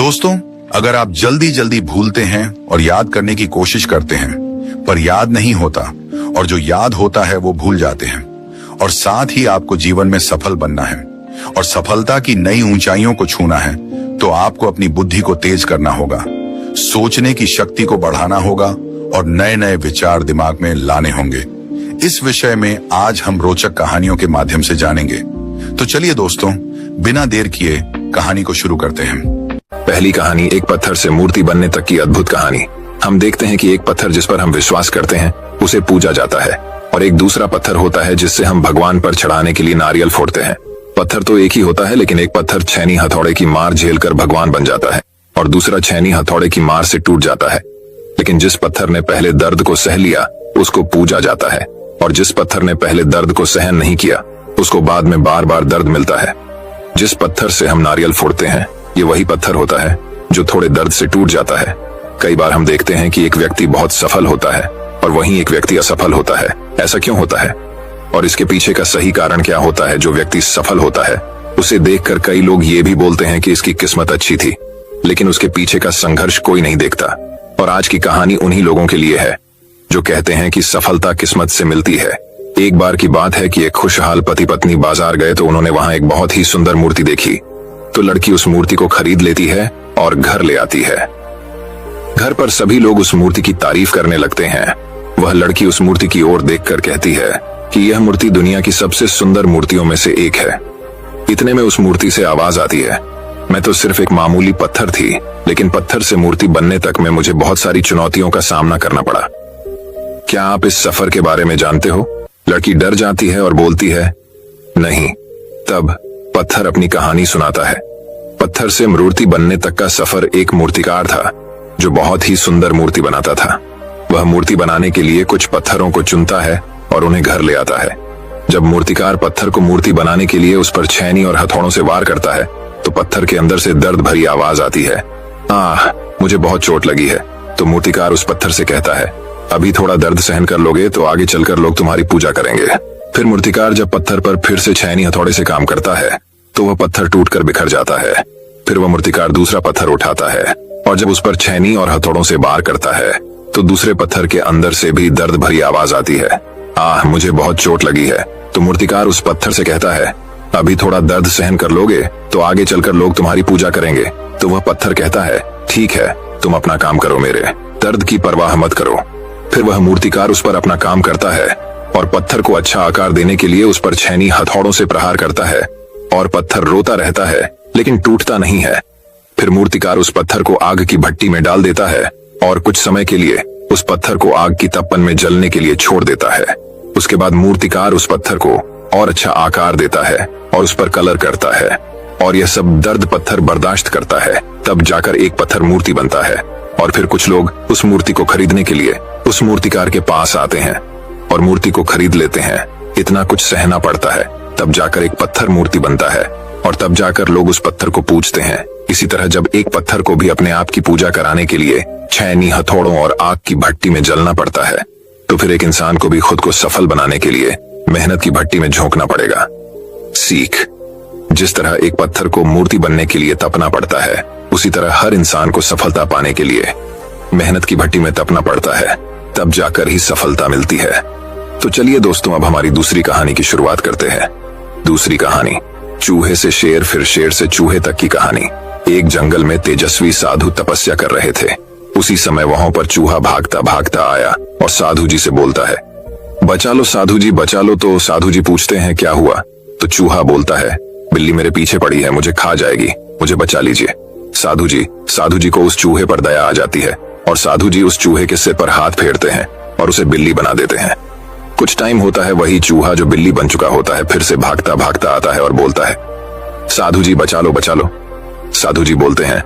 दोस्तों, अगर आप जल्दी जल्दी भूलते हैं और याद करने की कोशिश करते हैं पर याद नहीं होता, और जो याद होता है वो भूल जाते हैं, और साथ ही आपको जीवन में सफल बनना है और सफलता की नई ऊंचाइयों को छूना है, तो आपको अपनी बुद्धि को तेज करना होगा, सोचने की शक्ति को बढ़ाना होगा और नए नए विचार दिमाग में लाने होंगे। इस विषय में आज हम रोचक कहानियों के माध्यम से जानेंगे। तो चलिए दोस्तों, बिना देर किए कहानी को शुरू करते हैं। पहली कहानी, एक पत्थर से मूर्ति बनने तक की अद्भुत कहानी। हम देखते हैं कि एक पत्थर जिस पर हम विश्वास करते हैं उसे पूजा जाता है, और एक दूसरा पत्थर होता है जिससे हम भगवान पर चढ़ाने के लिए नारियल फोड़ते हैं। पत्थर तो एक ही होता है, लेकिन एक पत्थर छैनी हथौड़े की मार झेलकर भगवान बन जाता है और दूसरा छैनी हथौड़े की मार से टूट जाता है। लेकिन जिस पत्थर ने पहले दर्द को सह लिया उसको पूजा जाता है, और जिस पत्थर ने पहले दर्द को सहन नहीं किया उसको बाद में बार बार दर्द मिलता है। जिस पत्थर से हम नारियल फोड़ते हैं ये वही पत्थर होता है जो थोड़े दर्द से टूट जाता है। कई बार हम देखते हैं कि एक व्यक्ति बहुत सफल होता है और वहीं एक व्यक्ति असफल होता है। ऐसा क्यों होता है और इसके पीछे का सही कारण क्या होता है? जो व्यक्ति सफल होता है उसे देखकर कई लोग ये भी बोलते हैं कि इसकी किस्मत अच्छी थी, लेकिन उसके पीछे का संघर्ष कोई नहीं देखता। और आज की कहानी उन्हीं लोगों के लिए है जो कहते हैं कि सफलता किस्मत से मिलती है। एक बार की बात है कि एक खुशहाल पति पत्नी बाजार गए तो उन्होंने वहां एक बहुत ही सुंदर मूर्ति देखी। तो लड़की उस मूर्ति को खरीद लेती है और घर ले आती है। घर पर सभी लोग उस मूर्ति की तारीफ करने लगते हैं। वह लड़की उस मूर्ति की ओर देखकर कहती है कि यह मूर्ति दुनिया की सबसे सुंदर मूर्तियों में से एक है। इतने में उस मूर्ति से आवाज आती है, मैं तो सिर्फ एक मामूली पत्थर थी, लेकिन पत्थर से मूर्ति बनने तक में मुझे बहुत सारी चुनौतियों का सामना करना पड़ा। क्या आप इस सफर के बारे में जानते हो? लड़की डर जाती है और बोलती है, नहीं। तब पत्थर अपनी कहानी सुनाता है। पत्थर से मूर्ति बनने तक का सफर एक मूर्तिकार था जो बहुत ही सुंदर मूर्ति बनाता था। वह मूर्ति बनाने के लिए कुछ पत्थरों को चुनता है और उन्हें घर ले आता है। जब मूर्तिकार पत्थर को मूर्ति बनाने के लिए उस पर छैनी और हथौड़ों से वार करता है तो पत्थर के अंदर से दर्द भरी आवाज आती है, आह, मुझे बहुत चोट लगी है। तो मूर्तिकार उस पत्थर से कहता है, अभी थोड़ा दर्द सहन कर लोगे तो आगे चलकर लोग तुम्हारी पूजा करेंगे। फिर मूर्तिकार जब पत्थर पर फिर से छैनी हथौड़े से काम करता है तो वह पत्थर टूटकर बिखर जाता है। फिर वह मूर्तिकार दूसरा पत्थर उठाता है और जब उस पर छैनी और हथौड़ों से वार करता है तो दूसरे पत्थर के अंदर से भी दर्द भरी आवाज आती है, आह, मुझे बहुत चोट लगी है। तो मूर्तिकार उस पत्थर से कहता है, अभी थोड़ा दर्द सहन कर लोगे तो आगे चलकर लोग तुम्हारी पूजा करेंगे। तो वह पत्थर कहता है, ठीक है, तुम अपना काम करो, मेरे दर्द की परवाह मत करो। फिर वह मूर्तिकार उस पर अपना काम करता है और पत्थर को अच्छा आकार देने के लिए उस पर छैनी हथौड़ों से प्रहार करता है, और पत्थर रोता रहता है लेकिन टूटता नहीं है। फिर मूर्तिकार उस पत्थर को आग की भट्टी में डाल देता है और कुछ समय के लिए उस पत्थर को आग की तपन में जलने के लिए छोड़ देता है। उसके बाद मूर्तिकार उस पत्थर को और अच्छा आकार देता है और उस पर कलर करता है, और यह सब दर्द पत्थर बर्दाश्त करता है। तब जाकर एक पत्थर मूर्ति बनता है, और फिर कुछ लोग उस मूर्ति को खरीदने के लिए उस मूर्तिकार के पास आते हैं और मूर्ति को खरीद लेते हैं। इतना कुछ सहना पड़ता है, तब जाकर एक पत्थर मूर्ति बनता है, और तब जाकर लोग उस पत्थर को पूजते हैं। इसी तरह जब एक पत्थर को भी अपने आप की पूजा कराने के लिए छैनी हथौड़ों और आग की भट्टी में जलना पड़ता है, तो फिर एक इंसान को भी खुद को सफल बनाने के लिए मेहनत की भट्टी में झोंकना पड़ेगा। सीख, जिस तरह एक पत्थर को मूर्ति बनने के लिए तपना पड़ता है, उसी तरह हर इंसान को सफलता पाने के लिए मेहनत की भट्टी में तपना पड़ता है, तब जाकर ही सफलता मिलती है। तो चलिए दोस्तों, अब हमारी दूसरी कहानी की शुरुआत करते हैं। दूसरी कहानी, चूहे से शेर फिर शेर से चूहे तक की कहानी। एक जंगल में तेजस्वी साधु तपस्या कर रहे थे। उसी समय वहां पर चूहा भागता भागता आया और साधु जी से बोलता है, बचा लो साधु जी, बचा लो। तो साधु जी पूछते हैं, क्या हुआ? तो चूहा बोलता है, बिल्ली मेरे पीछे पड़ी है, मुझे खा जाएगी, मुझे बचा लीजिए। साधु जी को उस चूहे पर दया आ जाती है और साधु जी उस चूहे के सिर पर हाथ फेरते हैं और उसे बिल्ली बना देते हैं। कुछ टाइम होता है, वही चूहा जो बिल्ली बन चुका होता है फिर से भागता भागता आता है और बोलता है, साधु जी बचा लो, बचा लो। साधु जी बोलते हैं,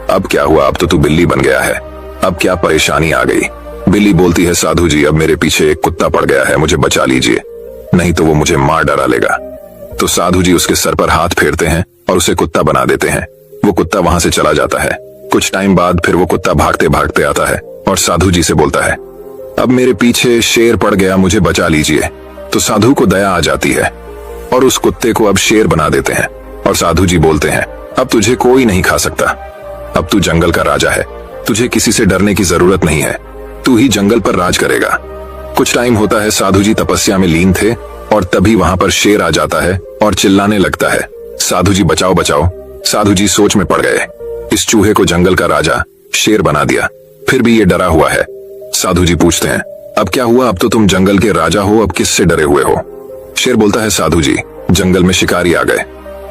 अब क्या हुआ? अब तो तू बिल्ली बन गया है, अब क्या परेशानी आ गई? बिल्ली बोलती है, साधु जी अब मेरे पीछे एक कुत्ता पड़ गया है, मुझे बचा लीजिए, नहीं तो वो मुझे मार डाला लेगा। तो साधु जी उसके सर पर हाथ फेरते हैं और उसे कुत्ता बना देते हैं। वो कुत्ता वहां से चला जाता है। कुछ टाइम बाद फिर वो कुत्ता भागते भागते आता है और साधु जी से बोलता है, अब मेरे पीछे शेर पड़ गया, मुझे बचा लीजिए। तो साधु को दया आ जाती है और उस कुत्ते को अब शेर बना देते हैं और साधु जी बोलते हैं, अब तुझे कोई नहीं खा सकता। अब तू जंगल का राजा है, तुझे किसी से डरने की जरूरत नहीं है, तू ही जंगल पर राज करेगा। कुछ टाइम होता है साधु जी तपस्या में लीन थे और तभी वहां पर शेर आ जाता है और चिल्लाने लगता है, साधु जी बचाओ बचाओ। साधु जी सोच में पड़ गए। इस चूहे को जंगल का राजा शेर बना दिया, फिर भी ये डरा हुआ है। साधु जी पूछते हैं, अब क्या हुआ? अब तो तुम जंगल के राजा हो, अब किससे डरे हुए हो? शेर बोलता है, साधु जी जंगल में शिकारी आ गए,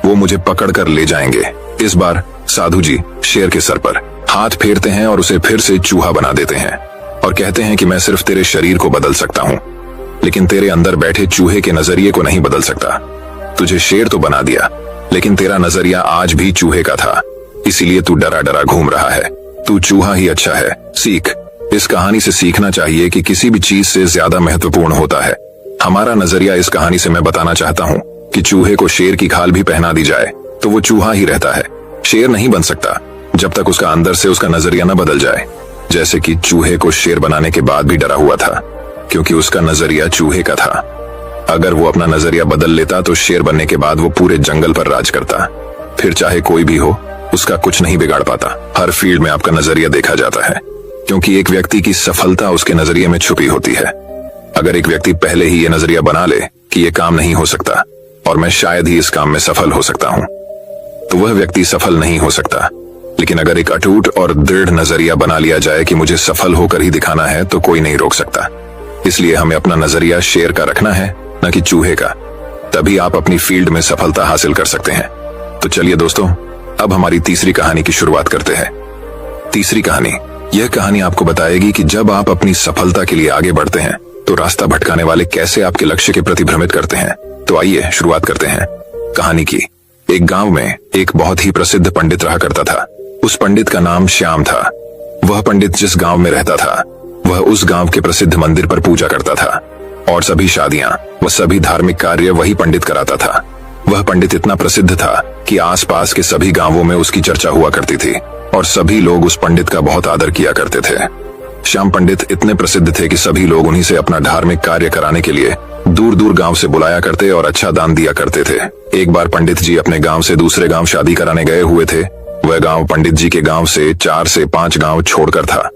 वो मुझे पकड़ कर ले जाएंगे। इस बार साधु जी शेर के सर पर हाथ फेरते हैं और उसे फिर से चूहा बना देते हैं और कहते हैं कि मैं सिर्फ तेरे शरीर को बदल सकता हूँ, लेकिन तेरे अंदर बैठे चूहे के नजरिए को नहीं बदल सकता। तुझे शेर तो बना दिया, लेकिन तेरा नजरिया आज भी चूहे का था, इसीलिए तू डरा डरा घूम रहा है। तू चूहा ही अच्छा है, सीख। इस कहानी से सीखना चाहिए कि किसी भी चीज से ज्यादा महत्वपूर्ण होता है हमारा नजरिया। इस कहानी से मैं बताना चाहता हूँ कि चूहे को शेर की खाल भी पहना दी जाए तो वो चूहा ही रहता है, शेर नहीं बन सकता जब तक उसका अंदर से उसका नजरिया न बदल जाए। जैसे कि चूहे को शेर बनाने के बाद भी डरा हुआ था, क्योंकि उसका नजरिया चूहे का था। अगर वो अपना नजरिया बदल लेता तो शेर बनने के बाद वो पूरे जंगल पर राज करता, फिर चाहे कोई भी हो उसका कुछ नहीं बिगाड़ पाता। हर फील्ड में आपका नजरिया देखा जाता है, क्योंकि एक व्यक्ति की सफलता उसके नजरिए में छुपी होती है। अगर एक व्यक्ति पहले ही ये नजरिया बना ले कि ये काम नहीं हो सकता और मैं शायद ही इस काम में सफल हो सकता हूँ, तो वह व्यक्ति सफल नहीं हो सकता। लेकिन अगर एक अटूट और दृढ़ नजरिया बना लिया जाए कि मुझे सफल होकर ही दिखाना है, तो कोई नहीं रोक सकता। इसलिए हमें अपना नजरिया शेर का रखना है, न कि चूहे का। तभी आप अपनी फील्ड में सफलता हासिल कर सकते हैं। तो चलिए दोस्तों, अब हमारी तीसरी कहानी की शुरुआत करते हैं। तीसरी कहानी, यह कहानी आपको बताएगी कि जब आप अपनी सफलता के लिए आगे बढ़ते हैं तो रास्ता भटकाने वाले कैसे आपके लक्ष्य के प्रति भ्रमित करते हैं। तो आइए शुरुआत करते हैं कहानी की। एक गांव में एक बहुत ही प्रसिद्ध पंडित रहा करता था। उस पंडित का नाम श्याम था। वह पंडित जिस गांव में रहता था, वह उस गांव के प्रसिद्ध मंदिर पर पूजा करता था और सभी शादियां व सभी धार्मिक कार्य वही पंडित कराता था। वह पंडित इतना प्रसिद्ध था कि आसपास के सभी गांवों में उसकी चर्चा हुआ करती थी और सभी लोग उस पंडित का बहुत आदर किया करते थे। श्याम पंडित इतने प्रसिद्ध थे कि सभी लोग उन्हीं से अपना धार्मिक कार्य कराने के लिए दूर दूर गांव से बुलाया करते और अच्छा दान दिया करते थे। एक बार पंडित जी अपने गांव से दूसरे गांव शादी कराने गए हुए थे। वह गांव पंडित जी के गांव से 4 से 5 गांव छोड़कर था।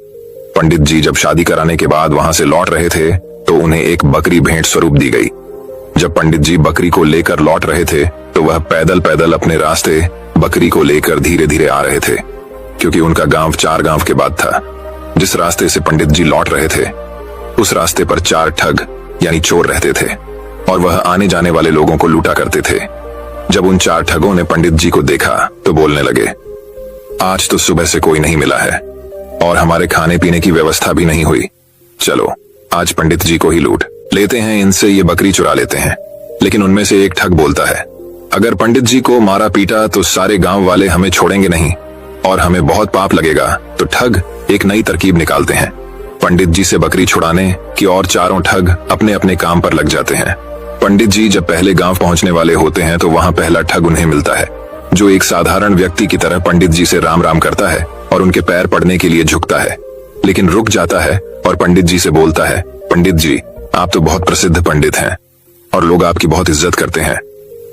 पंडित जी जब शादी कराने के बाद वहां से लौट रहे थे तो उन्हें एक बकरी भेंट स्वरूप दी गई। जब पंडित जी बकरी को लेकर लौट रहे थे तो वह पैदल पैदल अपने रास्ते बकरी को लेकर धीरे धीरे आ रहे थे, क्योंकि उनका गांव 4 गांव के बाद था। जिस रास्ते से पंडित जी लौट रहे थे उस रास्ते पर 4 ठग यानी चोर रहते थे और वह आने जाने वाले लोगों को लूटा करते थे। जब उन 4 ठगों ने पंडित जी को देखा तो बोलने लगे, आज तो सुबह से कोई नहीं मिला है और हमारे खाने पीने की व्यवस्था भी नहीं हुई। चलो आज पंडित जी को ही लूट लेते हैं, इनसे ये बकरी चुरा लेते हैं। लेकिन उनमें से एक ठग बोलता है, अगर पंडित जी को मारा पीटा तो सारे गांव वाले हमें छोड़ेंगे नहीं और हमें बहुत पाप लगेगा। तो ठग एक नई तरकीब निकालते हैं पंडित जी से बकरी छुड़ाने की और चारों ठग अपने अपने काम पर लग जाते हैं। पंडित जी जब पहले गांव पहुंचने वाले होते हैं तो वहां पहला ठग उन्हें मिलता है, जो एक साधारण व्यक्ति की तरह पंडित जी से राम राम करता है और उनके पैर पड़ने के लिए झुकता है, लेकिन रुक जाता है और पंडित जी से बोलता है, पंडित जी आप तो बहुत प्रसिद्ध पंडित हैं और लोग आपकी बहुत इज्जत करते हैं,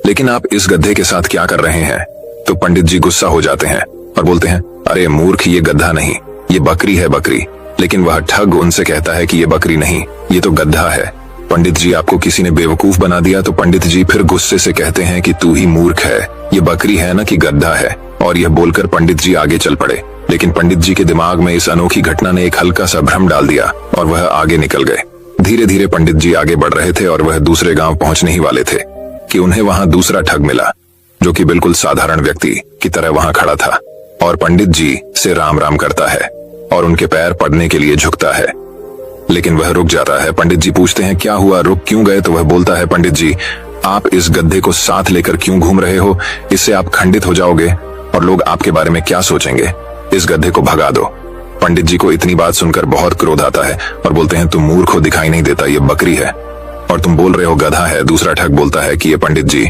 लेकिन आप इस गधे के साथ क्या कर रहे हैं? तो पंडित जी गुस्सा हो जाते हैं और बोलते हैं, अरे मूर्ख, ये गधा नहीं, ये बकरी है, बकरी। लेकिन वह ठग उनसे कहता है कि ये बकरी नहीं, ये तो गधा है। पंडित जी आपको किसी ने बेवकूफ बना दिया। तो पंडित जी फिर गुस्से से कहते हैं कि तू ही मूर्ख है, ये बकरी है ना कि गधा है। और यह बोलकर पंडित जी आगे चल पड़े, लेकिन पंडित जी के दिमाग में इस अनोखी घटना ने एक हल्का सा भ्रम डाल दिया और वह आगे निकल गए। धीरे धीरे पंडित जी आगे बढ़ रहे थे और वह दूसरे गांव पहुंचने ही वाले थे कि उन्हें वहां दूसरा ठग मिला, जो कि बिल्कुल साधारण व्यक्ति की तरह वहां खड़ा था और पंडित जी से राम राम करता है और उनके पैर पड़ने के लिए झुकता है, लेकिन वह रुक जाता है। पंडित जी पूछते हैं, क्या हुआ, रुक क्यों गए? तो वह बोलता है, पंडित जी आप इस गड्ढे को साथ लेकर क्यों घूम रहे हो? इससे आप खंडित हो जाओगे और लोग आपके बारे में क्या सोचेंगे? इस गड्ढे को भगा दो। पंडित जी को इतनी बात सुनकर बहुत क्रोध आता है और बोलते हैं, तुम मूर्ख हो, दिखाई नहीं देता ये बकरी है और तुम बोल रहे हो गधा है। दूसरा ठग बोलता है कि ये पंडित जी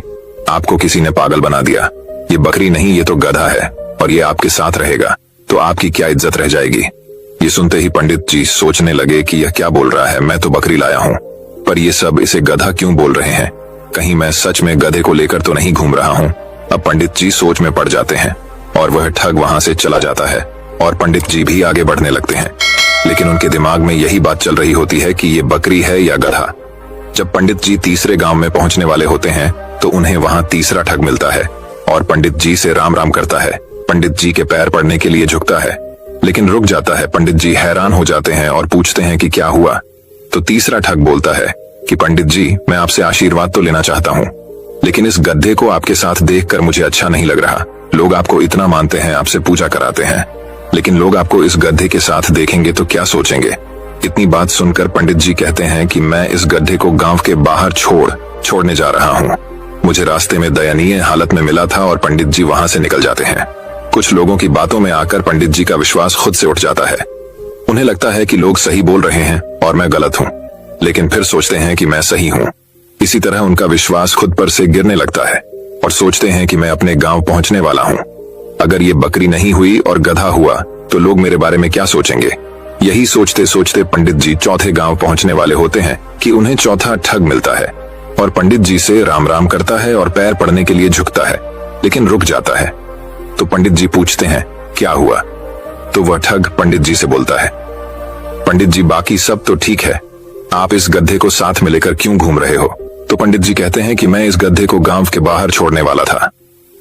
आपको किसी ने पागल बना दिया, ये बकरी नहीं, ये तो गधा है और ये आपके साथ रहेगा तो आपकी क्या इज्जत रह जाएगी। ये सुनते ही पंडित जी सोचने लगे कि यह क्या बोल रहा है, मैं तो बकरी लाया हूँ पर ये सब इसे गधा क्यों बोल रहे हैं, कहीं मैं सच में गधे को लेकर तो नहीं घूम रहा हूँ। अब पंडित जी सोच में पड़ जाते हैं और वह ठग वहां से चला जाता है और पंडित जी भी आगे बढ़ने लगते हैं। लेकिन उनके दिमाग में यही बात चल रही होती है कि ये बकरी है या गधा। जब पंडित जी तीसरे गांव में पहुंचने वाले होते हैं तो उन्हें वहां तीसरा ठग मिलता है और पंडित जी से राम राम करता है। पंडित जी के पैर पड़ने के लिए झुकता है, लेकिन रुक जाता है। पंडित जी हैरान हो जाते हैं और पूछते हैं कि क्या हुआ। तो तीसरा ठग बोलता है कि पंडित जी, मैं आपसे आशीर्वाद तो लेना चाहता हूँ, लेकिन इस गधे को आपके साथ देखकर मुझे अच्छा नहीं लग रहा। लोग आपको इतना मानते हैं, आपसे पूजा कराते हैं, लेकिन लोग आपको इस गधे के साथ देखेंगे तो क्या सोचेंगे। इतनी बात सुनकर पंडित जी कहते हैं कि मैं इस गधे को गांव के बाहर छोड़ने जा रहा हूँ। मुझे रास्ते में दयनीय हालत में मिला था और पंडित जी वहां से निकल जाते हैं। कुछ लोगों की बातों में आकर पंडित जी का विश्वास खुद से उठ जाता है। उन्हें लगता है कि लोग सही बोल रहे हैं और मैं गलत हूँ, लेकिन फिर सोचते हैं कि मैं सही हूँ। इसी तरह उनका विश्वास खुद पर से गिरने लगता है और सोचते हैं कि मैं अपने गांव पहुंचने वाला हूँ। अगर ये बकरी नहीं हुई और गधा हुआ तो लोग मेरे बारे में क्या सोचेंगे। यही सोचते सोचते पंडित जी चौथे गांव पहुंचने वाले होते हैं कि उन्हें चौथा ठग मिलता है और पंडित जी से राम राम करता है और पैर पड़ने के लिए झुकता है, लेकिन रुक जाता है। तो पंडित जी पूछते हैं क्या हुआ। तो वह ठग पंडित जी से बोलता है, पंडित जी, बाकी सब तो ठीक है, आप इस गधे को साथ में लेकर क्यों घूम रहे हो। तो पंडित जी कहते हैं कि मैं इस गधे को गांव के बाहर छोड़ने वाला था।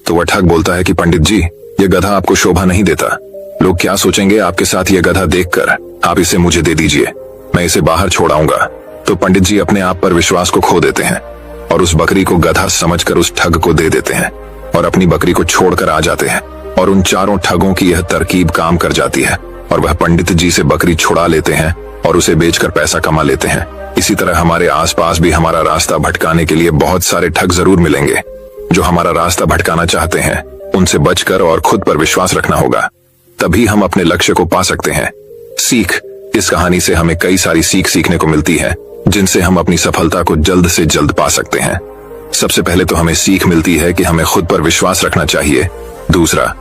तो वह ठग बोलता है कि पंडित जी, यह गधा आपको शोभा नहीं देता। लोग क्या सोचेंगे आपके साथ यह गधा देखकर। आप इसे मुझे दे दीजिए, मैं इसे बाहर छोड़ाऊंगा। तो पंडित जी अपने आप पर विश्वास को खो देते हैं और उस बकरी को गधा समझकर उस ठग को दे देते हैं और अपनी बकरी को छोड़कर आ जाते हैं। और उन चारों ठगों की यह तरकीब काम कर जाती है और वह पंडित जी से बकरी छुड़ा लेते हैं और उसे बेचकर पैसा कमा लेते हैं। इसी तरह हमारे आसपास भी हमारा रास्ता भटकाने के लिए बहुत सारे ठग जरूर मिलेंगे। जो हमारा रास्ता भटकाना चाहते हैं उनसे बचकर और खुद पर विश्वास रखना होगा, तभी हम अपने लक्ष्य को पा सकते हैं। सीख, इस कहानी से हमें कई सारी सीख सीखने को मिलती है जिनसे हम अपनी सफलता को जल्द से जल्द पा सकते हैं। सबसे पहले तो हमें सीख मिलती है कि हमें खुद पर विश्वास रखना चाहिए। दूसरा,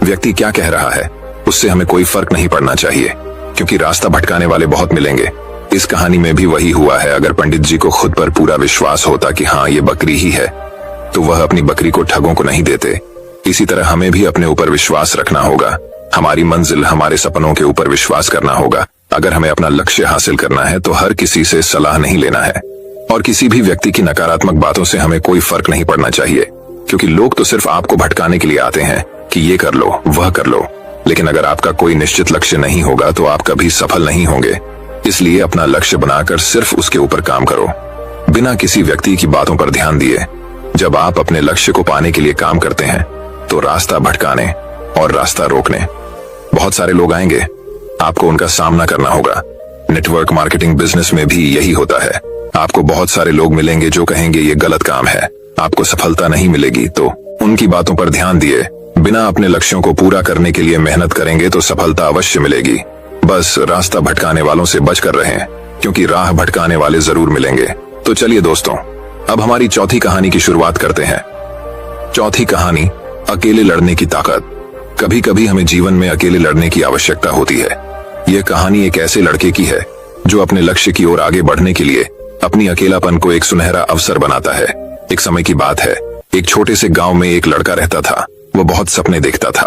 व्यक्ति क्या कह रहा है उससे हमें कोई फर्क नहीं पड़ना चाहिए, क्योंकि रास्ता भटकाने वाले बहुत मिलेंगे। इस कहानी में भी वही हुआ है। अगर पंडित जी को खुद पर पूरा विश्वास होता कि हाँ ये बकरी ही है, तो वह अपनी बकरी को ठगों को नहीं देते। इसी तरह हमें भी अपने ऊपर विश्वास रखना होगा, हमारी मंजिल, हमारे सपनों के ऊपर विश्वास करना होगा। अगर हमें अपना लक्ष्य हासिल करना है तो हर किसी से सलाह नहीं लेना है और किसी भी व्यक्ति की नकारात्मक बातों से हमें कोई फर्क नहीं पड़ना चाहिए, क्योंकि लोग तो सिर्फ आपको भटकाने के लिए आते हैं कि ये कर लो, वह कर लो। लेकिन अगर आपका कोई निश्चित लक्ष्य नहीं होगा तो आप कभी सफल नहीं होंगे। इसलिए अपना लक्ष्य बनाकर सिर्फ उसके ऊपर काम करो, बिना किसी व्यक्ति की बातों पर ध्यान दिए। जब आप अपने लक्ष्य को पाने के लिए काम करते हैं तो रास्ता भटकाने और रास्ता रोकने बहुत सारे लोग आएंगे, आपको उनका सामना करना होगा। नेटवर्क मार्केटिंग बिजनेस में भी यही होता है। आपको बहुत सारे लोग मिलेंगे जो कहेंगे ये गलत काम है, आपको सफलता नहीं मिलेगी। तो उनकी बातों पर ध्यान दिए बिना अपने लक्ष्यों को पूरा करने के लिए मेहनत करेंगे तो सफलता अवश्य मिलेगी। बस रास्ता भटकाने वालों से बचकर रहें, क्योंकि राह भटकाने वाले जरूर मिलेंगे। तो चलिए दोस्तों, अब हमारी चौथी कहानी की शुरुआत करते हैं। चौथी कहानी, अकेले लड़ने की ताकत। कभी कभी हमें जीवन में अकेले लड़ने की आवश्यकता होती है। यह कहानी एक ऐसे लड़के की है जो अपने लक्ष्य की ओर आगे बढ़ने के लिए अपनी अकेलापन को एक सुनहरा अवसर बनाता है। एक समय की बात है, एक छोटे से गांव में एक लड़का रहता था। वो बहुत सपने देखता था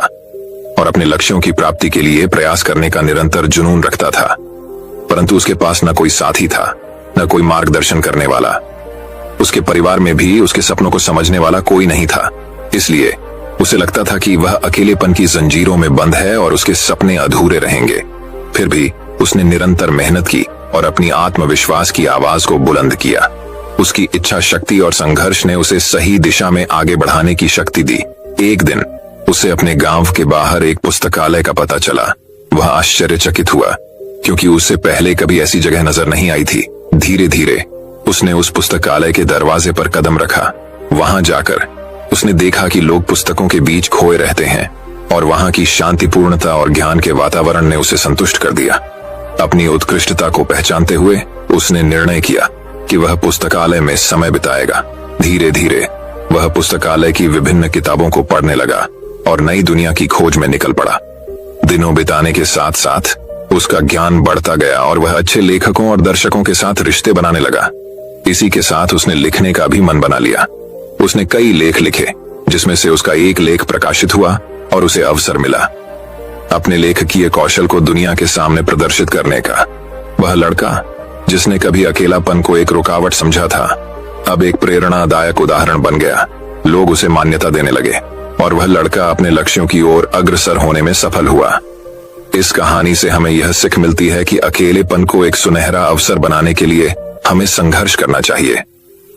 और अपने लक्ष्यों की प्राप्ति के लिए प्रयास करने का निरंतर जुनून रखता था, परंतु उसके पास न कोई साथी था, न कोई मार्गदर्शन करने वाला। उसके परिवार में भी उसके सपनों को समझने वाला कोई नहीं था। इसलिए उसे लगता था कि वह अकेलेपन की जंजीरों में बंद है और उसके सपने अधूरे रहेंगे। फिर भी उसने निरंतर मेहनत की और अपनी आत्मविश्वास की आवाज को बुलंद किया। उसकी इच्छा शक्ति और संघर्ष ने उसे सही दिशा में आगे बढ़ाने की शक्ति दी। एक दिन उसे अपने गांव के बाहर एक पुस्तकालय का पता चला। वह आश्चर्यचकित हुआ, क्योंकि उससे पहले कभी ऐसी जगह नजर नहीं आई थी। धीरे धीरे उसने उस पुस्तकालय के दरवाजे पर कदम रखा। वहां जाकर उसने देखा कि लोग पुस्तकों के बीच खोए रहते हैं और वहां की शांतिपूर्णता और ज्ञान के वातावरण ने उसे संतुष्ट कर दिया। अपनी उत्कृष्टता को पहचानते हुए उसने निर्णय किया कि वह पुस्तकालय में समय बिताएगा। धीरे धीरे वह पुस्तकालय की विभिन्न किताबों को पढ़ने लगा और नई दुनिया की खोज में निकल पड़ा। दिनों बिताने के साथ साथ उसका ज्ञान बढ़ता गया और वह अच्छे लेखकों और दर्शकों के साथ रिश्ते बनाने लगा। इसी के साथ उसने लिखने का भी मन बना लिया। उसने कई लेख लिखे, जिसमें से उसका एक लेख प्रकाशित हुआ और उसे अवसर मिला अपने लेखकीय कौशल को दुनिया के सामने प्रदर्शित करने का। वह लड़का जिसने कभी अकेलापन को एक रुकावट समझा था, अब एक प्रेरणादायक उदाहरण बन गया। लोग उसे मान्यता देने लगे और वह लड़का अपने लक्ष्यों की ओर अग्रसर होने में सफल हुआ। इस कहानी से हमें यह सीख मिलती है कि अकेलेपन को एक सुनहरा अवसर बनाने के लिए हमें संघर्ष करना चाहिए।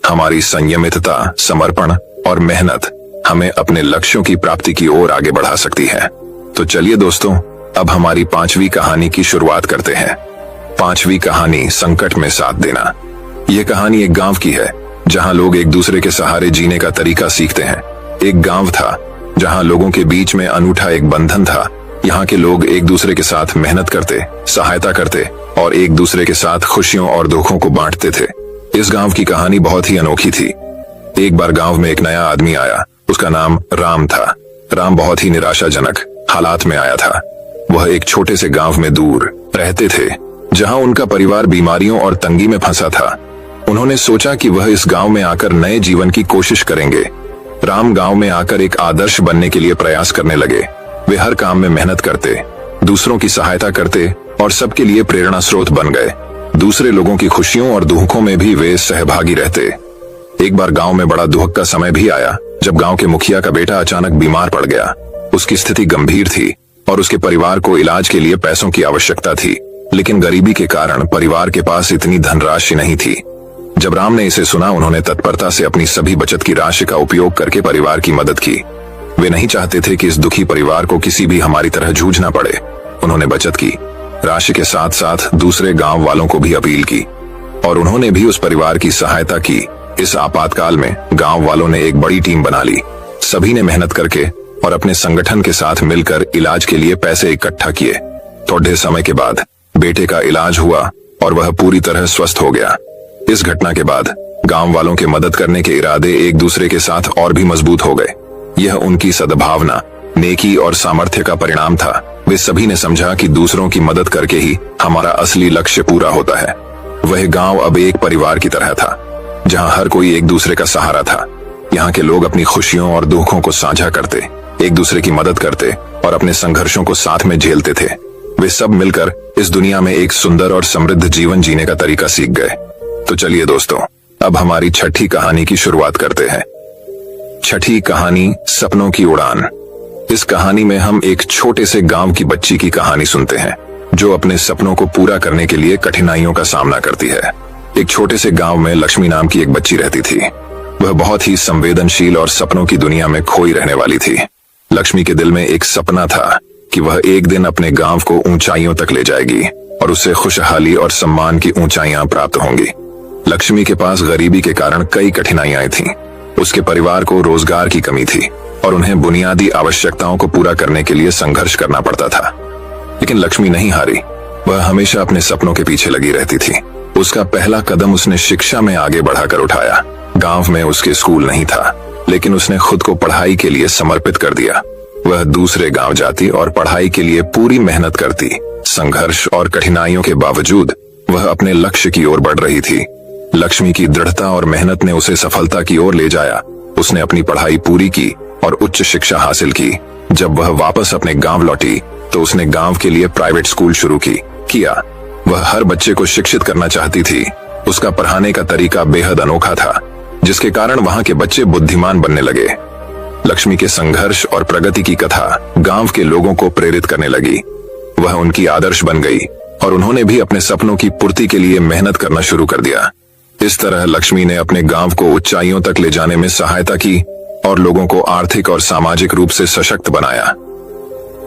हमारी संयमितता, समर्पण और मेहनत हमें अपने लक्ष्यों की प्राप्ति की ओर आगे बढ़ा सकती है। तो चलिए दोस्तों, अब हमारी 5वीं कहानी की शुरुआत करते हैं। 5वीं कहानी, संकट में साथ देना। यह कहानी एक गांव की है जहां लोग एक दूसरे के सहारे जीने का तरीका सीखते हैं। एक गांव था जहां लोगों के बीच में अनूठा एक बंधन था। यहाँ के लोग एक दूसरे के साथ मेहनत करते, सहायता करते और एक दूसरे के साथ खुशियों और दुखों को बांटते थे। इस गांव की कहानी बहुत ही अनोखी थी। एक बार गांव में एक नया आदमी आया। उसका नाम राम था। राम बहुत ही निराशाजनक हालात में आया था। वह एक छोटे से गांव में दूर रहते थे जहां उनका परिवार बीमारियों और तंगी में फंसा था। उन्होंने सोचा कि वह इस गांव में आकर नए जीवन की कोशिश करेंगे। राम गांव में आकर एक आदर्श बनने के लिए प्रयास करने लगे। वे हर काम में मेहनत करते, दूसरों की सहायता करते और सबके लिए प्रेरणा स्रोत बन गए। दूसरे लोगों की खुशियों और दुखों में भी वे सहभागी रहते। एक बार गांव में बड़ा दुख का समय भी आया जब गांव के मुखिया का बेटा अचानक बीमार पड़ गया। उसकी स्थिति गंभीर थी और उसके परिवार को इलाज के लिए पैसों की आवश्यकता थी, लेकिन गरीबी के कारण परिवार के पास इतनी धनराशि नहीं थी। जब राम ने इसे सुना, उन्होंने तत्परता से अपनी सभी बचत की राशि का उपयोग करके परिवार की मदद की। वे नहीं चाहते थे कि इस दुखी परिवार को किसी भी हमारी तरह जूझना पड़े। उन्होंने बचत की राशि के साथ साथ दूसरे गांव वालों को भी अपील की और उन्होंने भी उस परिवार की सहायता की। इस आपातकाल में गांव वालों ने एक बड़ी टीम बना ली। सभी ने मेहनत करके और अपने संगठन के साथ मिलकर इलाज के लिए पैसे इकट्ठा किए। थोड़े समय के बाद बेटे का इलाज हुआ और वह पूरी तरह स्वस्थ हो गया। इस घटना के बाद गांव वालों के मदद करने के इरादे एक दूसरे के साथ और भी मजबूत हो गए। यह उनकी सद्भावना, नेकी और सामर्थ्य का परिणाम था। वे सभी ने समझा कि दूसरों की मदद करके ही हमारा असली लक्ष्य पूरा होता है। वह गांव अब एक परिवार की तरह था जहां हर कोई एक दूसरे का सहारा था। यहाँ के लोग अपनी खुशियों और दुखों को साझा करते, एक दूसरे की मदद करते और अपने संघर्षों को साथ में झेलते थे। वे सब मिलकर इस दुनिया में एक सुंदर और समृद्ध जीवन जीने का तरीका सीख गए। तो चलिए दोस्तों, अब हमारी 6ठी कहानी की शुरुआत करते हैं। 6ठी कहानी, सपनों की उड़ान। इस कहानी में हम एक छोटे से गांव की बच्ची की कहानी सुनते हैं जो अपने सपनों को पूरा करने के लिए कठिनाइयों का सामना करती है। एक छोटे से गांव में लक्ष्मी नाम की एक बच्ची रहती थी। वह बहुत ही संवेदनशील और सपनों की दुनिया में खोई रहने वाली थी। लक्ष्मी के दिल में एक सपना था कि वह एक दिन अपने गांव को ऊंचाइयों तक ले जाएगी और उससे खुशहाली और सम्मान की ऊंचाइयां प्राप्त होंगी। लक्ष्मी के पास गरीबी के कारण कई कठिनाइयां थीं। उसके परिवार को रोजगार की कमी थी और उन्हें बुनियादी आवश्यकताओं को पूरा करने के लिए संघर्ष करना पड़ता था। लेकिन लक्ष्मी नहीं हारी। वह हमेशा अपने सपनों के पीछे लगी रहती थी। उसका पहला कदम उसने शिक्षा में आगे बढ़ाकर उठाया। गांव में उसके स्कूल नहीं था, लेकिन उसने खुद को पढ़ाई के लिए समर्पित कर दिया। वह दूसरे गांव जाती और पढ़ाई के लिए पूरी मेहनत करती। संघर्ष और कठिनाइयों के बावजूद वह अपने लक्ष्य की ओर बढ़ रही थी। लक्ष्मी की दृढ़ता और मेहनत ने उसे सफलता की ओर ले जाया। उसने अपनी पढ़ाई पूरी की और उच्च शिक्षा हासिल की। जब वह वापस अपने गांव लौटी तो उसने गांव के लिए प्राइवेट स्कूल शुरू किया। वह हर बच्चे को शिक्षित करना चाहती थी। उसका पढ़ाने का तरीका बेहद अनोखा था, जिसके कारण वहां के बच्चे बुद्धिमान बनने लगे। लक्ष्मी के संघर्ष और प्रगति की कथा गांव के लोगों को प्रेरित करने लगी। वह उनकी आदर्श बन गई और उन्होंने भी अपने सपनों की पूर्ति के लिए मेहनत करना शुरू कर दिया। इस तरह लक्ष्मी ने अपने गांव को ऊंचाइयों तक ले जाने में सहायता की और लोगों को आर्थिक और सामाजिक रूप से सशक्त बनाया।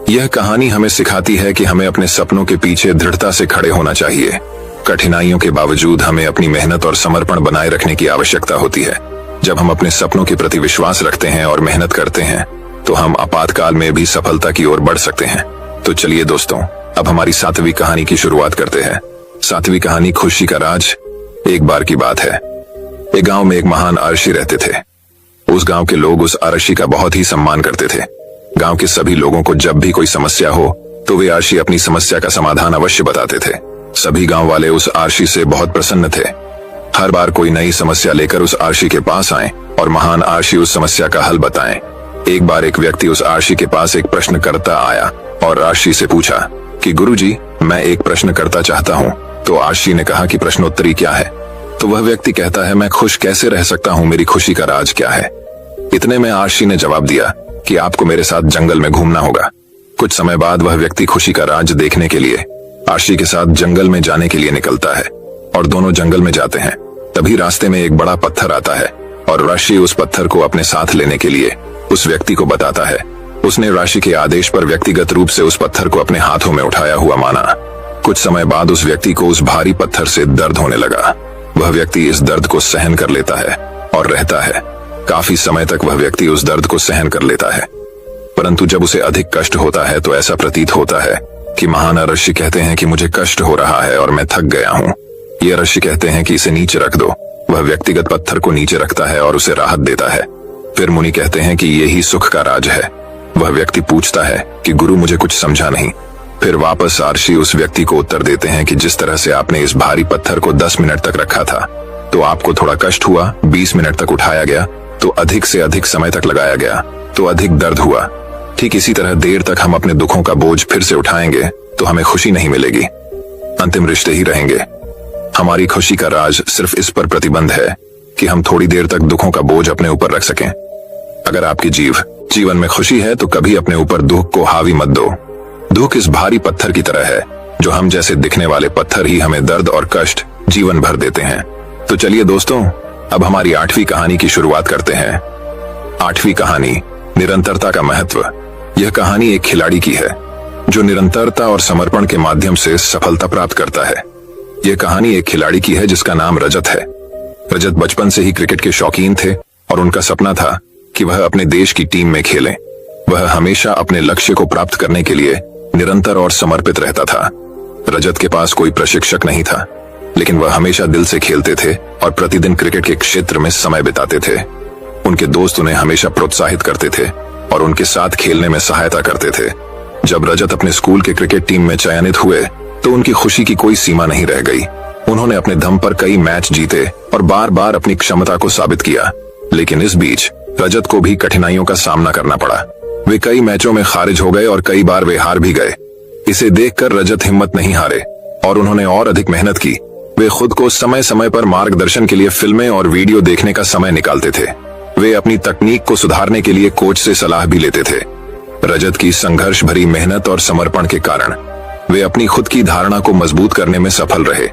यह कहानी हमें सिखाती है कि हमें अपने सपनों के पीछे दृढ़ता से खड़े होना चाहिए। कठिनाइयों के बावजूद हमें अपनी मेहनत और समर्पण बनाए रखने की आवश्यकता होती है। जब हम अपने सपनों के प्रति विश्वास रखते हैं और मेहनत करते हैं तो हम आपातकाल में भी सफलता की ओर बढ़ सकते हैं। तो चलिए दोस्तों, अब हमारी 7वीं कहानी की शुरुआत करते हैं। 7वीं कहानी, खुशी का राज। एक बार की बात है, एक गांव में एक महान आरशी रहते थे। उस गांव के लोग उस आरशी का बहुत ही सम्मान करते थे। गांव के सभी लोगों को जब भी कोई समस्या हो तो वे आरशी अपनी समस्या का समाधान अवश्य बताते थे। सभी गांव वाले उस आरशी से बहुत प्रसन्न थे। हर बार कोई नई समस्या लेकर उस आरशी के पास आए और महान आरशी उस समस्या का हल बताएं। एक बार एक व्यक्ति उस आर्षी के पास एक प्रश्न करता आया और आर्षी से पूछा कि गुरुजी, मैं एक प्रश्न करता चाहता हूँ। तो आर्षी ने कहा कि प्रश्नोत्तरी क्या है? तो वह व्यक्ति कहता है, मैं खुश कैसे रह सकता हूँ, मेरी खुशी का राज क्या है? इतने में आर्षी ने जवाब दिया कि आपको मेरे साथ जंगल में घूमना होगा। कुछ समय बाद वह व्यक्ति खुशी का राज देखने के लिए आर्षी के साथ जंगल में जाने के लिए निकलता है और दोनों जंगल में जाते हैं। तभी रास्ते में एक बड़ा पत्थर आता है और आर्षी उस पत्थर को अपने साथ लेने के लिए उस व्यक्ति को बताता है। उसने आर्षी के आदेश पर व्यक्तिगत रूप से उस पत्थर को अपने हाथों में उठाया हुआ माना। कुछ समय बाद उस व्यक्ति को उस भारी पत्थर से दर्द होने लगा। वह व्यक्ति इस दर्द को सहन कर लेता है और रहता है। काफी समय तक वह व्यक्ति उस दर्द को सहन कर लेता है, परंतु जब उसे अधिक कष्ट होता है तो ऐसा प्रतीत होता है कि महान ऋषि कहते हैं कि मुझे कष्ट हो रहा है और मैं थक गया हूँ। ये ऋषि कहते हैं कि इसे नीचे रख दो। वह व्यक्तिगत पत्थर को नीचे रखता है और उसे राहत देता है। फिर मुनि कहते हैं कि यही सुख का राज है। वह व्यक्ति पूछता है कि गुरु, मुझे कुछ समझा नहीं। फिर वापस आर्षी उस व्यक्ति को उत्तर देते हैं कि जिस तरह से आपने इस भारी पत्थर को 10 मिनट तक रखा था तो आपको थोड़ा कष्ट हुआ, 20 मिनट तक उठाया गया तो अधिक से अधिक समय तक लगाया गया तो अधिक दर्द हुआ। ठीक इसी तरह देर तक हम अपने दुखों का बोझ फिर से उठाएंगे तो हमें खुशी नहीं मिलेगी, अंतिम रिश्ते ही रहेंगे। हमारी खुशी का राज सिर्फ इस पर प्रतिबंध है कि हम थोड़ी देर तक दुखों का बोझ अपने ऊपर रख सकें। अगर आपकी जीवन में खुशी है तो कभी अपने ऊपर दुख को हावी मत दो। दुख इस भारी पत्थर की तरह है जो हम जैसे दिखने वाले पत्थर ही हमें दर्द और कष्ट जीवन भर देते हैं। तो चलिए दोस्तों, अब हमारी 8वीं कहानी की शुरुआत करते हैं। 8वीं कहानी, निरंतरता का महत्व। यह कहानी एक खिलाड़ी की है जो निरंतरता और समर्पण के माध्यम से सफलता प्राप्त करता है। यह कहानी एक खिलाड़ी की है जिसका नाम रजत है। रजत बचपन से ही क्रिकेट के शौकीन थे और उनका सपना था कि वह अपने देश की टीम में खेलें। वह हमेशा अपने लक्ष्य को प्राप्त करने के लिए निरंतर और समर्पित रहता था। रजत के पास कोई प्रशिक्षक नहीं था, लेकिन वह हमेशा दिल से खेलते थे और प्रतिदिन क्रिकेट के क्षेत्र में समय बिताते थे। उनके दोस्त उन्हें हमेशा प्रोत्साहित करते थे और उनके साथ खेलने में सहायता करते थे। जब रजत अपने स्कूल के क्रिकेट टीम में चयनित हुए तो उनकी खुशी की कोई सीमा नहीं रह गई। उन्होंने अपने दम पर कई मैच जीते और बार बार अपनी क्षमता को साबित किया, लेकिन इस बीच रजत को भी कठिनाइयों का सामना करना पड़ा। वे कई मैचों में खारिज हो गए और कई बार वे हार भी गए। इसे देखकर रजत हिम्मत नहीं हारे और उन्होंने और अधिक मेहनत की। वे खुद को समय समय पर मार्गदर्शन के लिए फिल्में और वीडियो देखने का समय निकालते थे। वे अपनी तकनीक को सुधारने के लिए कोच से सलाह भी लेते थे। रजत की संघर्ष भरी मेहनत और समर्पण के कारण वे अपनी खुद की धारणा को मजबूत करने में सफल रहे।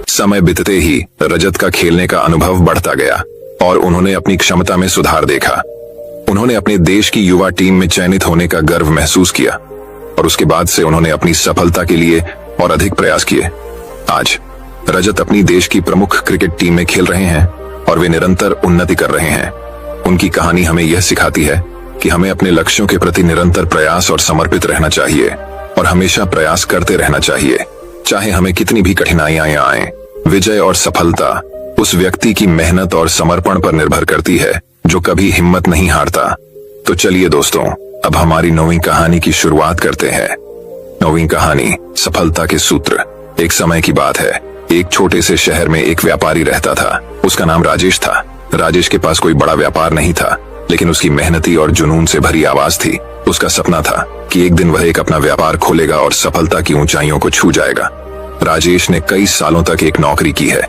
समय बीतते ही रजत का खेलने का अनुभव बढ़ता गया और उन्होंने अपनी क्षमता में सुधार देखा। उन्होंने अपने देश की युवा टीम में चयनित होने का गर्व महसूस किया और उसके बाद से उन्होंने अपनी सफलता के लिए और अधिक प्रयास किए। आज रजत अपनी देश की प्रमुख क्रिकेट टीम में खेल रहे हैं और वे निरंतर उन्नति कर रहे हैं। उनकी कहानी हमें यह सिखाती है कि हमें अपने लक्ष्यों के प्रति निरंतर प्रयास और समर्पित रहना चाहिए और हमेशा प्रयास करते रहना चाहिए, चाहे हमें कितनी भी कठिनाइयां आएं। विजय और सफलता उस व्यक्ति की मेहनत और समर्पण पर निर्भर करती है जो कभी हिम्मत नहीं हारता। तो चलिए दोस्तों, अब हमारी 9वीं कहानी की शुरुआत करते हैं। 9वीं कहानी, सफलता के सूत्र। एक समय की बात है, एक छोटे से शहर में एक व्यापारी रहता था। उसका नाम राजेश था। राजेश के पास कोई बड़ा व्यापार नहीं था, लेकिन उसकी मेहनती और जुनून से भरी आवाज थी। उसका सपना था कि एक दिन वह एक अपना व्यापार खोलेगा और सफलता की ऊंचाइयों को छू जाएगा। राजेश ने कई सालों तक एक नौकरी की है,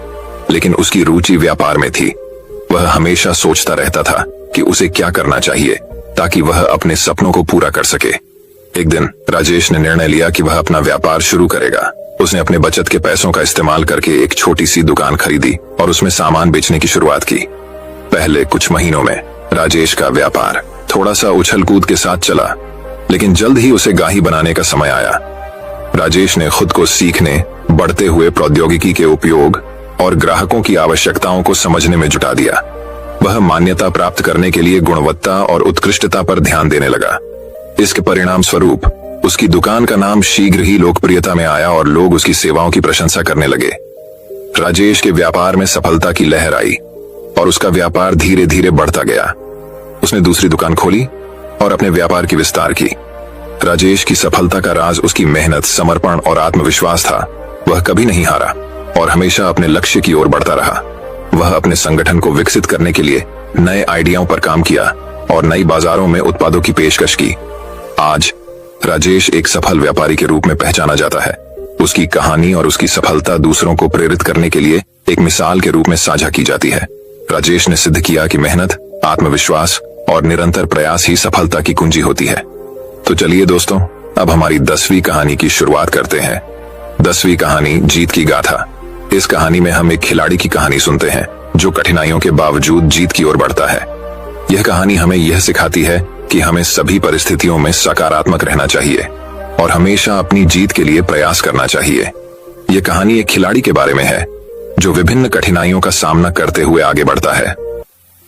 लेकिन उसकी रुचि व्यापार में थी। वह हमेशा सोचता रहता था कि उसे क्या करना चाहिए ताकि वह अपने सपनों को पूरा कर सके। एक दिन राजेश ने निर्णय लिया कि वह अपना व्यापार शुरू करेगा। उसने अपने बचत के पैसों का इस्तेमाल करके एक छोटी सी दुकान खरीदी और उसमें सामान बेचने की शुरुआत की। पहले कुछ महीनों में राजेश का व्यापार थोड़ा सा उछल कूद के साथ चला, लेकिन जल्द ही उसे गाही बनाने का समय आया। राजेश ने खुद को सीखने, बढ़ते हुए प्रौद्योगिकी के उपयोग और ग्राहकों की आवश्यकताओं को समझने में जुटा दिया। वह मान्यता प्राप्त करने के लिए गुणवत्ता और उत्कृष्टता पर ध्यान देने लगा। इसके परिणाम स्वरूप उसकी दुकान का नाम शीघ्र ही लोकप्रियता में आया और लोग उसकी सेवाओं की प्रशंसा करने लगे। राजेश के व्यापार में सफलता की लहर आई और उसका व्यापार धीरे धीरे बढ़ता गया। उसने दूसरी दुकान खोली और अपने व्यापार की विस्तार की। राजेश की सफलता का राज उसकी मेहनत, समर्पण और आत्मविश्वास था। वह कभी नहीं हारा और हमेशा अपने लक्ष्य की ओर बढ़ता रहा। वह अपने संगठन को विकसित करने के लिए नए आइडियाओं पर काम किया और नई बाजारों में उत्पादों की पेशकश की। आज राजेश एक सफल व्यापारी के रूप में पहचाना जाता है। उसकी कहानी और उसकी सफलता दूसरों को प्रेरित करने के लिए एक मिसाल के रूप में साझा की जाती है। राजेश ने सिद्ध किया कि मेहनत, आत्मविश्वास और निरंतर प्रयास ही सफलता की कुंजी होती है। तो चलिए दोस्तों, अब हमारी 10वीं कहानी की शुरुआत करते हैं। 10वीं कहानी, जीत की गाथा। इस कहानी में हम एक खिलाड़ी की कहानी सुनते हैं जो कठिनाइयों के बावजूद जीत की ओर बढ़ता है। यह कहानी हमें यह सिखाती है कि हमें सभी परिस्थितियों में सकारात्मक रहना चाहिए और हमेशा अपनी जीत के लिए प्रयास करना चाहिए। यह कहानी एक खिलाड़ी के बारे में है जो विभिन्न कठिनाइयों का सामना करते हुए आगे बढ़ता है।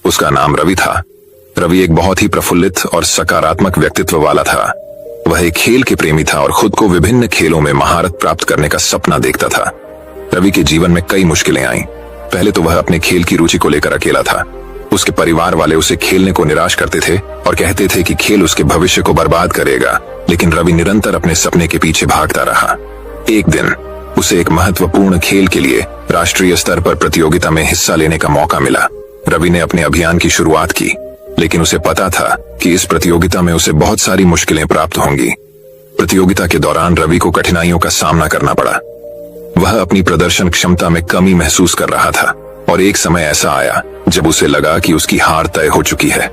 उसका नाम रवि था। रवि एक बहुत ही प्रफुल्लित और सकारात्मक व्यक्तित्व वाला था। वह एक खेल के प्रेमी था और खुद को विभिन्न खेलों में महारत प्राप्त करने का सपना देखता था। रवि के जीवन में कई मुश्किलें आईं। पहले तो वह अपने खेल की रुचि को लेकर अकेला था। उसके परिवार वाले उसे खेलने को निराश करते थे और कहते थे कि खेल उसके भविष्य को बर्बाद करेगा, लेकिन रवि निरंतर अपने सपने के पीछे भागता रहा। एक दिन उसे एक महत्वपूर्ण खेल के लिए राष्ट्रीय स्तर पर प्रतियोगिता में हिस्सा लेने का मौका मिला। रवि ने अपने अभियान की शुरुआत की, लेकिन उसे पता था कि इस प्रतियोगिता में उसे बहुत सारी मुश्किलें प्राप्त होंगी। प्रतियोगिता के दौरान रवि को कठिनाइयों का सामना करना पड़ा। वह अपनी प्रदर्शन क्षमता में कमी महसूस कर रहा था और एक समय ऐसा आया जब उसे लगा कि उसकी हार तय हो चुकी है।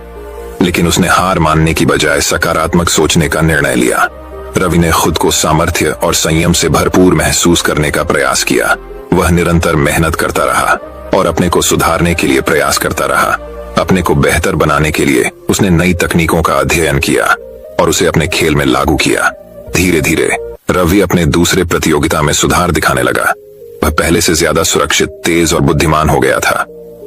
लेकिन उसने हार मानने की बजाय सकारात्मक सोचने का निर्णय लिया। रवि ने खुद को सामर्थ्य और संयम से भरपूर महसूस करने का प्रयास किया। वह निरंतर मेहनत करता रहा और अपने को सुधारने के लिए प्रयास करता रहा। अपने को बेहतर बनाने के लिए उसने नई तकनीकों का अध्ययन किया और उसे अपने खेल में लागू किया। धीरे धीरे रवि अपने दूसरे प्रतियोगिता में सुधार दिखाने लगा। वह पहले से ज्यादा सुरक्षित, तेज और बुद्धिमान हो गया था।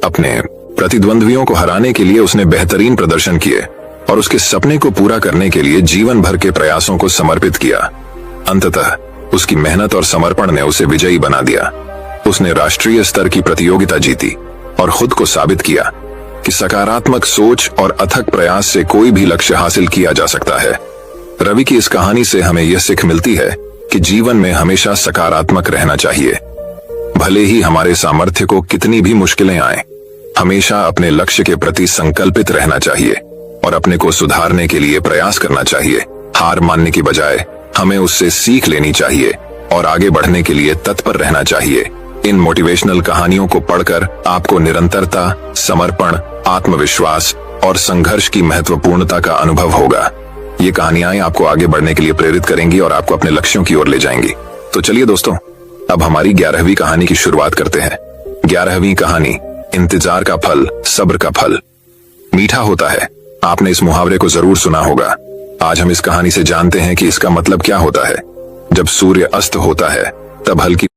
अपने प्रतिद्वंद्वियों को हराने के लिए उसने बेहतरीन प्रदर्शन किए और उसके सपने को पूरा करने के लिए जीवन भर के प्रयासों को समर्पित किया। अंततः उसकी मेहनत और समर्पण ने उसे विजयी बना दिया। उसने राष्ट्रीय स्तर की प्रतियोगिता जीती और खुद को साबित किया कि सकारात्मक सोच और अथक प्रयास से कोई भी लक्ष्य हासिल किया जा सकता है। रवि की इस कहानी से हमें यह सीख मिलती है कि जीवन में हमेशा सकारात्मक रहना चाहिए। भले ही हमारे सामर्थ्य को कितनी भी मुश्किलें आए, हमेशा अपने लक्ष्य के प्रति संकल्पित रहना चाहिए और अपने को सुधारने के लिए प्रयास करना चाहिए। हार मानने की बजाय हमें उससे सीख लेनी चाहिए और आगे बढ़ने के लिए तत्पर रहना चाहिए। इन मोटिवेशनल कहानियों को पढ़कर आपको निरंतरता, समर्पण, आत्मविश्वास और संघर्ष की महत्वपूर्णता का अनुभव होगा। ये कहानियां आपको आगे बढ़ने के लिए प्रेरित करेंगी और आपको अपने लक्ष्यों की ओर ले जाएंगी। तो चलिए दोस्तों, अब हमारी 11वीं कहानी की शुरुआत करते हैं। 11वीं कहानी, इंतजार का फल सब्र का फल मीठा होता है। आपने इस मुहावरे को जरूर सुना होगा। आज हम इस कहानी से जानते हैं कि इसका मतलब क्या होता है। जब सूर्य अस्त होता है तब हल्की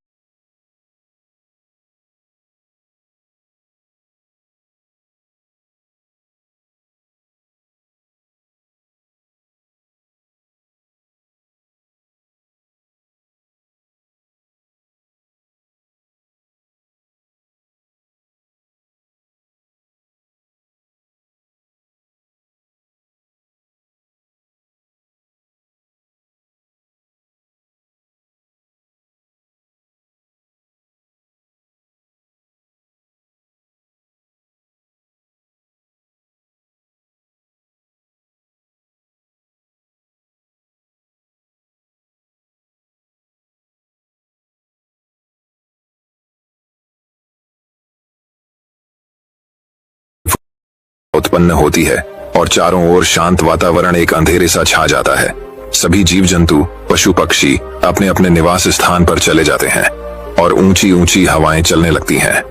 उत्पन्न होती है और चारों ओर शांत वातावरण, एक अंधेरे सा छा जाता है। सभी जीव जंतु, पशु पक्षी अपने अपने निवास स्थान पर चले जाते हैं और ऊंची ऊंची हवाएं चलने लगती हैं।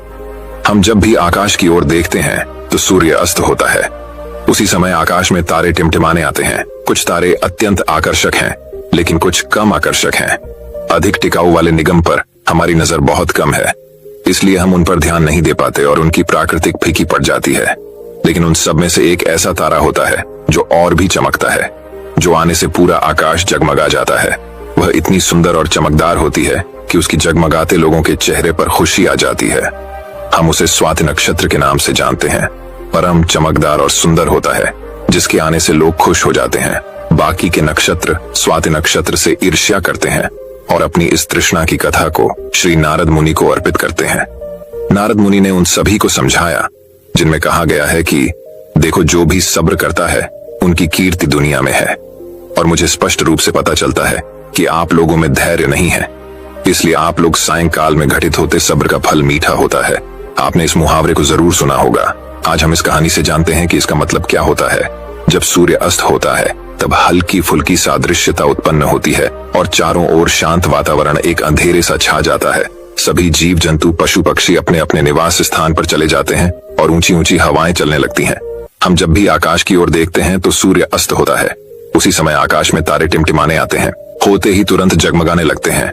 हम जब भी आकाश की ओर देखते हैं तो सूर्य अस्त होता है। उसी समय आकाश में तारे टिमटिमाने आते हैं। कुछ तारे अत्यंत आकर्षक हैं, लेकिन कुछ कम आकर्षक हैं। अधिक टिकाऊ वाले निगम पर हमारी नजर बहुत कम है, इसलिए हम उन पर ध्यान नहीं दे पाते और उनकी प्राकृतिक फीकी पड़ जाती है। लेकिन उन सब में से एक ऐसा तारा होता है जो और भी चमकता है, जो आने से पूरा आकाश जगमगा जाता है। वह इतनी सुंदर और चमकदार होती है कि उसकी जगमगाते लोगों के चेहरे पर खुशी आ जाती है। हम उसे स्वाति नक्षत्र के नाम से जानते हैं। परम चमकदार और सुंदर होता है, जिसके आने से लोग खुश हो जाते हैं। बाकी के नक्षत्र स्वाति नक्षत्र से ईर्ष्या करते हैं और अपनी इस तृष्णा की कथा को श्री नारद मुनि को अर्पित करते हैं। नारद मुनि ने उन सभी को समझाया जिनमें कहा गया है कि देखो, जो भी सब्र करता है उनकी कीर्ति दुनिया में है। और मुझे स्पष्ट रूप से पता चलता है कि आप लोगों में धैर्य नहीं है, इसलिए आप लोग सायंकाल में घटित होते सब्र का फल मीठा होता है। आपने इस मुहावरे को जरूर सुना होगा। आज हम इस कहानी से जानते हैं कि इसका मतलब क्या होता है। जब सूर्य अस्त होता है तब हल्की फुल्की सादृश्यता उत्पन्न होती है और चारों ओर शांत वातावरण एक अंधेरे सा छा जाता है। सभी जीव जंतु पशु पक्षी अपने अपने निवास स्थान पर चले जाते हैं और ऊंची ऊंची हवाएं चलने लगती हैं। हम जब भी आकाश की ओर देखते हैं तो सूर्य अस्त होता है। उसी समय आकाश में तारे टिमटिमाने आते हैं, होते ही तुरंत जगमगाने लगते हैं।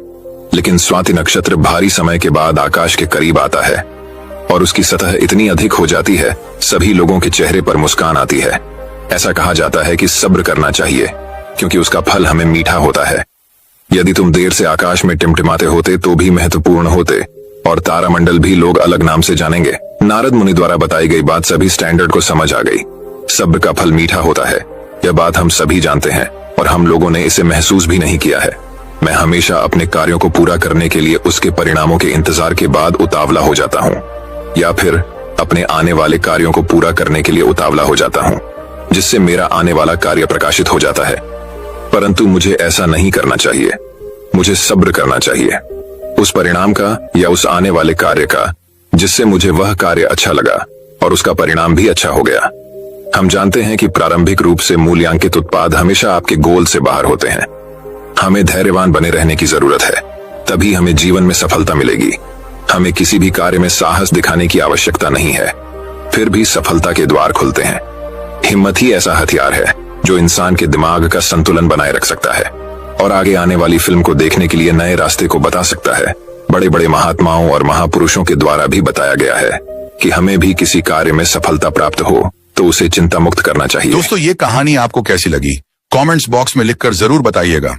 लेकिन स्वाति नक्षत्र भारी समय के बाद आकाश के करीब आता है और उसकी सतह इतनी अधिक हो जाती है, सभी लोगों के चेहरे पर मुस्कान आती है। ऐसा कहा जाता है कि सब्र करना चाहिए क्योंकि उसका फल हमें मीठा होता है। यदि तुम देर से आकाश में टिमटिमाते होते तो भी महत्वपूर्ण होते और तारामंडल भी लोग अलग नाम से जानेंगे। नारद मुनि द्वारा बताई गई बात सभी स्टैंडर्ड को समझ आ गई। सब्र का फल मीठा होता है, यह बात हम सभी जानते हैं और हम लोगों ने इसे महसूस भी नहीं किया है। मैं हमेशा अपने कार्यों को पूरा करने के लिए उसके परिणामों के इंतजार के बाद उतावला हो जाता हूँ, या फिर अपने आने वाले कार्यों को पूरा करने के लिए उतावला हो जाता हूँ, जिससे मेरा आने वाला कार्य प्रकाशित हो जाता है। परंतु मुझे ऐसा नहीं करना चाहिए। मुझे सब्र करना चाहिए उस परिणाम का या उस आने वाले कार्य का जिससे मुझे वह कार्य अच्छा लगा और उसका परिणाम भी अच्छा हो गया। हम जानते हैं कि प्रारंभिक रूप से मूल्यांकित उत्पाद हमेशा आपके गोल से बाहर होते हैं। हमें धैर्यवान बने रहने की जरूरत है, तभी हमें जीवन में सफलता मिलेगी। हमें किसी भी कार्य में साहस दिखाने की आवश्यकता नहीं है, फिर भी सफलता के द्वार खुलते हैं। हिम्मत ही ऐसा हथियार है जो इंसान के दिमाग का संतुलन बनाए रख सकता है और आगे आने वाली फिल्म को देखने के लिए नए रास्ते को बता सकता है। बड़े बड़े महात्माओं और महापुरुषों के द्वारा भी बताया गया है कि हमें भी किसी कार्य में सफलता प्राप्त हो तो उसे चिंता मुक्त करना चाहिए। दोस्तों, ये कहानी आपको कैसी लगी? कमेंट्स बॉक्स में लिखकर जरूर बताइएगा।